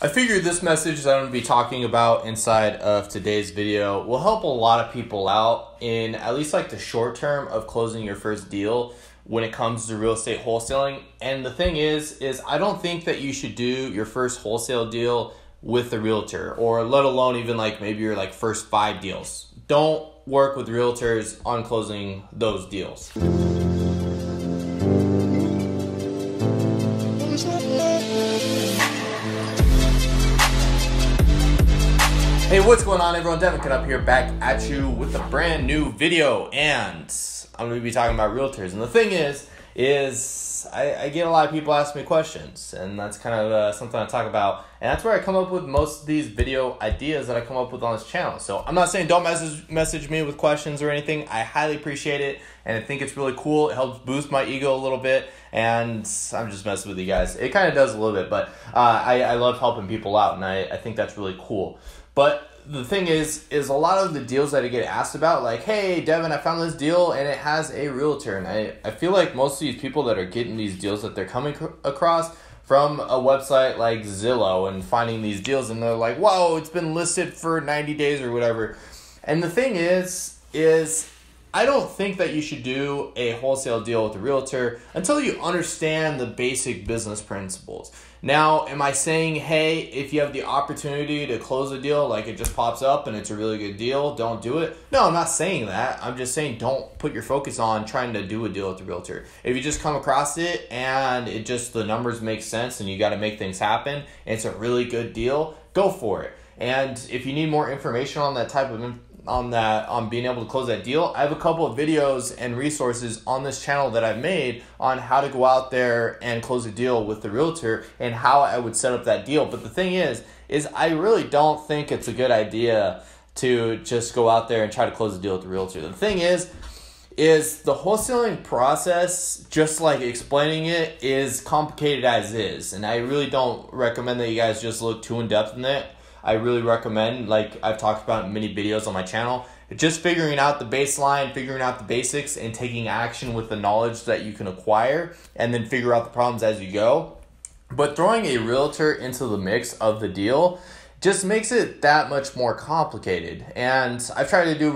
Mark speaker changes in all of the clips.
Speaker 1: I figured this message that I'm going to be talking about inside of today's video will help a lot of people out in at least like the short term of closing your first deal when it comes to real estate wholesaling. And the thing is I don't think that you should do your first wholesale deal with a realtor, or let alone even like maybe your like first 5 deals. Don't work with realtors on closing those deals. Hey, what's going on everyone? Devin Cut up here back at you with a brand new video, and I'm going to be talking about realtors. And the thing is I get a lot of people ask me questions, and that's kind of something I talk about, and that's where I come up with most of these video ideas that I come up with on this channel. So I'm not saying don't message me with questions or anything. I highly appreciate it, and I think it's really cool. It helps boost my ego a little bit, and I'm just messing with you guys. It kind of does a little bit, but I love helping people out, and I think that's really cool. But the thing is a lot of the deals that I get asked about, like, hey, Devin, I found this deal and it has a realtor. And I feel like most of these people that are getting these deals that they're coming across from a website like Zillow and finding these deals, and they're like, whoa, it's been listed for 90 days or whatever. And the thing is I don't think that you should do a wholesale deal with a realtor until you understand the basic business principles. Now, am I saying, hey, if you have the opportunity to close a deal, like it just pops up and it's a really good deal, don't do it? No, I'm not saying that. I'm just saying don't put your focus on trying to do a deal with a realtor. If you just come across it and the numbers make sense and you got to make things happen, and it's a really good deal, go for it. And if you need more information on that type of on being able to close that deal, I have a couple of videos and resources on this channel that I've made on how to go out there and close a deal with the realtor and how I would set up that deal. But the thing is I really don't think it's a good idea to just go out there and try to close a deal with the realtor. The thing is the wholesaling process, just like explaining it, is complicated as is. And I really don't recommend that you guys just look too in depth in it. I really recommend, like I've talked about in many videos on my channel, just figuring out the baseline, figuring out the basics, and taking action with the knowledge that you can acquire, and then figure out the problems as you go. But throwing a realtor into the mix of the deal just makes it that much more complicated. And I've tried to do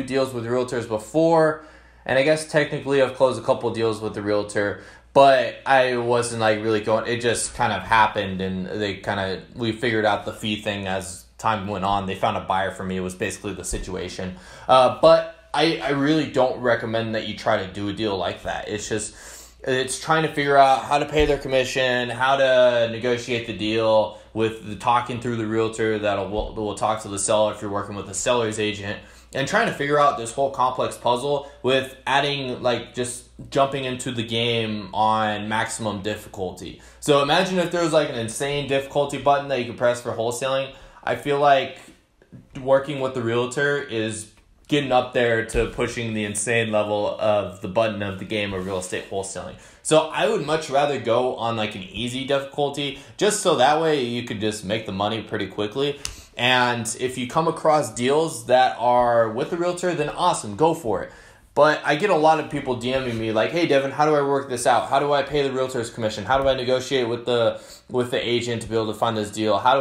Speaker 1: deals with realtors before, and I guess technically I've closed a couple deals with the realtor, but I wasn't like really going, it just kind of happened, and we figured out the fee thing as time went on. They found a buyer for me. It was basically the situation. But I really don't recommend that you try to do a deal like that. It's trying to figure out how to pay their commission, how to negotiate the deal with the talking through the realtor that will talk to the seller if you're working with a seller's agent, and trying to figure out this whole complex puzzle with adding, like, just jumping into the game on maximum difficulty. So imagine if there was like an insane difficulty button that you could press for wholesaling. I feel like working with the realtor is getting up there to pushing the insane level of the button of the game of real estate wholesaling. So I would much rather go on like an easy difficulty, just so that way you could just make the money pretty quickly. And if you come across deals that are with a realtor, then awesome, go for it. But I get a lot of people DMing me like, hey, Devin, how do I work this out? How do I pay the realtor's commission? How do I negotiate with the agent to be able to find this deal? How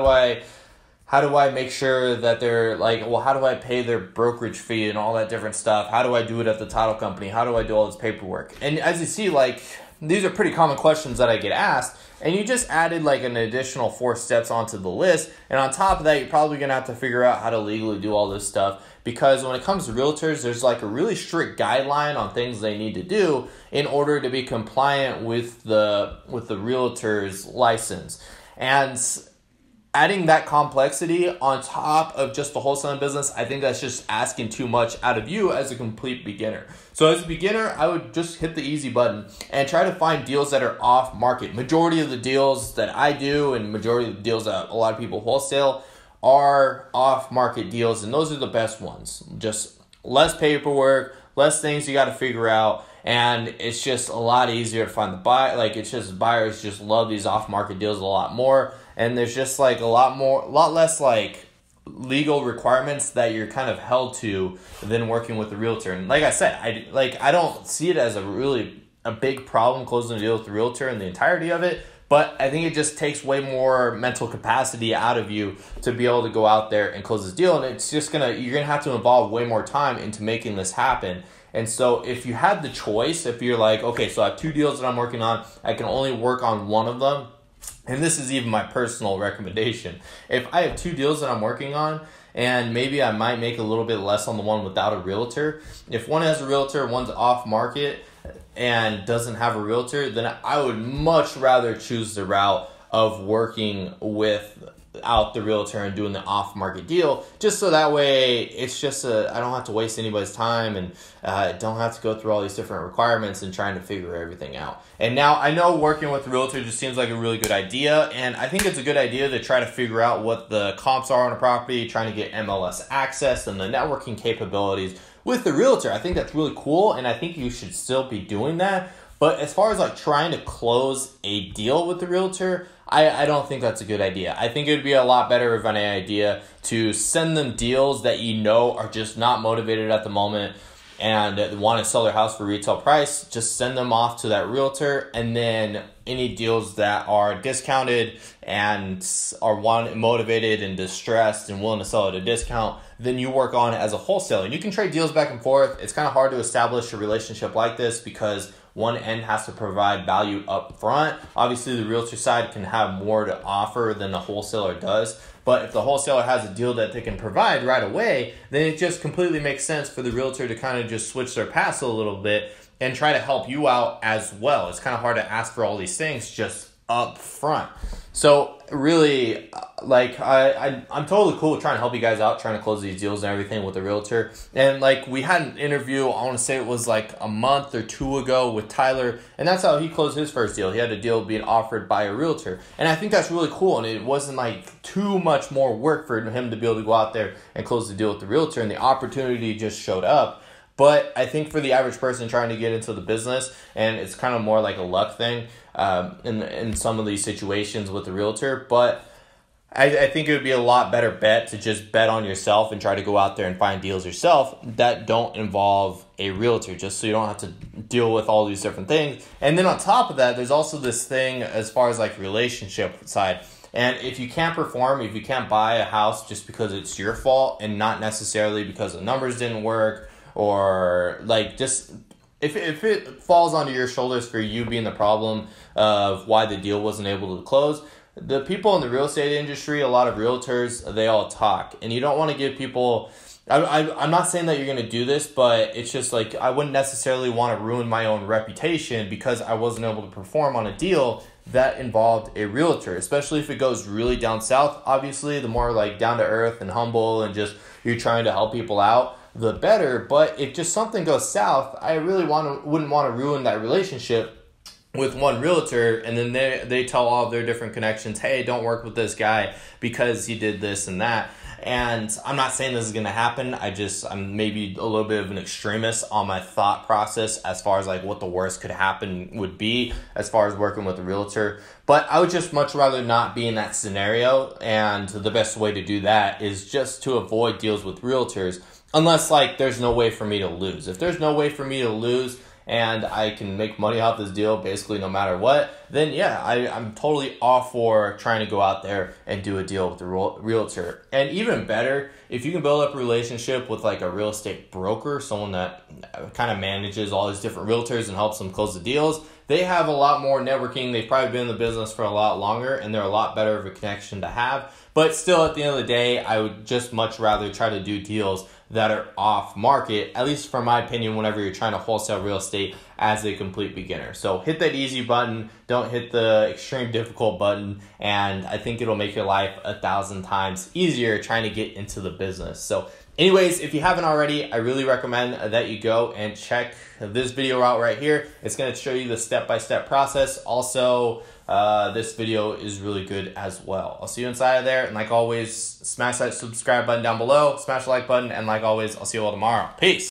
Speaker 1: do I make sure that they're like, well, how do I pay their brokerage fee and all that different stuff? How do I do it at the title company? How do I do all this paperwork? And as you see, like, these are pretty common questions that I get asked, and you just added like an additional 4 steps onto the list. And on top of that, you're probably going to have to figure out how to legally do all this stuff, because when it comes to realtors, there's like a really strict guideline on things they need to do in order to be compliant with the realtor's license. And adding that complexity on top of just the wholesaling business, I think that's just asking too much out of you as a complete beginner. So as a beginner, I would just hit the easy button and try to find deals that are off market. Majority of the deals that I do, and majority of the deals that a lot of people wholesale, are off market deals, and those are the best ones. Just less paperwork, less things you got to figure out, and it's just a lot easier to find the buy. Like, it's just buyers just love these off market deals a lot more. And there's just like a lot less like legal requirements that you're kind of held to than working with a realtor. And like I said, I don't see it as a big problem closing a deal with the realtor and the entirety of it. but I think it just takes way more mental capacity out of you to be able to go out there and close this deal. And it's just you're gonna have to involve way more time into making this happen. And so if you had the choice, if you're like, okay, so I have 2 deals that I'm working on, I can only work on one of them. And this is even my personal recommendation. If I have 2 deals that I'm working on, and maybe I might make a little bit less on the one without a realtor. If one has a realtor, one's off market and doesn't have a realtor, then I would much rather choose the route of working without the realtor and doing the off market deal, just so that way it's just I don't have to waste anybody's time, and don't have to go through all these different requirements and trying to figure everything out. And now I know working with a realtor just seems like a really good idea, and I think it's a good idea to try to figure out what the comps are on a property, trying to get MLS access and the networking capabilities with the realtor. I think that's really cool, and I think you should still be doing that. But as far as like trying to close a deal with the realtor, I don't think that's a good idea. I think it would be a lot better of an idea to send them deals that you know are just not motivated at the moment and want to sell their house for retail price. Just send them off to that realtor, and then any deals that are discounted and are motivated and distressed and willing to sell at a discount, then you work on it as a wholesaler. And you can trade deals back and forth. It's kind of hard to establish a relationship like this because one end has to provide value up front. Obviously, the realtor side can have more to offer than the wholesaler does. But if the wholesaler has a deal that they can provide right away, then it just completely makes sense for the realtor to kind of just switch their paths a little bit and try to help you out as well. It's kind of hard to ask for all these things just up front. So really, like I'm totally cool with trying to help you guys out, trying to close these deals and everything with the realtor. And like we had an interview, I want to say it was like a month or 2 ago with Tyler, and that's how he closed his first deal. He had a deal being offered by a realtor, and I think that's really cool. And it wasn't like too much more work for him to be able to go out there and close the deal with the realtor, and the opportunity just showed up. But I think for the average person trying to get into the business, and it's kind of more like a luck thing in some of these situations with the realtor, but I think it would be a lot better bet to just bet on yourself and try to go out there and find deals yourself that don't involve a realtor, just so you don't have to deal with all these different things. And then on top of that, there's also this thing as far as like relationship side. And if you can't perform, if you can't buy a house just because it's your fault and not necessarily because the numbers didn't work, or like just if it falls onto your shoulders for you being the problem of why the deal wasn't able to close, the people in the real estate industry, a lot of realtors, they all talk. And you don't want to give people, I'm not saying that you're going to do this, but it's just like I wouldn't necessarily want to ruin my own reputation because I wasn't able to perform on a deal that involved a realtor, especially if it goes really down south. Obviously, the more like down to earth and humble and just you're trying to help people out, the better. But if just something goes south, I really wouldn't want to ruin that relationship with one realtor, and then they tell all of their different connections, hey, don't work with this guy because he did this and that. And I'm not saying this is going to happen. I'm maybe a little bit of an extremist on my thought process as far as like what the worst could happen would be as far as working with a realtor. But I would just much rather not be in that scenario. And the best way to do that is just to avoid deals with realtors, unless like there's no way for me to lose. If there's no way for me to lose and I can make money off this deal basically no matter what, then yeah, I'm totally all for trying to go out there and do a deal with the realtor. And even better, if you can build up a relationship with like a real estate broker, someone that kind of manages all these different realtors and helps them close the deals, they have a lot more networking. They've probably been in the business for a lot longer, and they're a lot better of a connection to have. But still, at the end of the day, I would just much rather try to do deals that are off market, at least from my opinion, whenever you're trying to wholesale real estate as a complete beginner. So hit that easy button, don't hit the extreme difficult button, and I think it'll make your life 1,000 times easier trying to get into the business. So anyways, if you haven't already, I really recommend that you go and check this video out right here. It's going to show you the step-by-step process. Also, this video is really good as well. I'll see you inside of there. And like always, smash that subscribe button down below, smash the like button, and like always, I'll see you all tomorrow. Peace.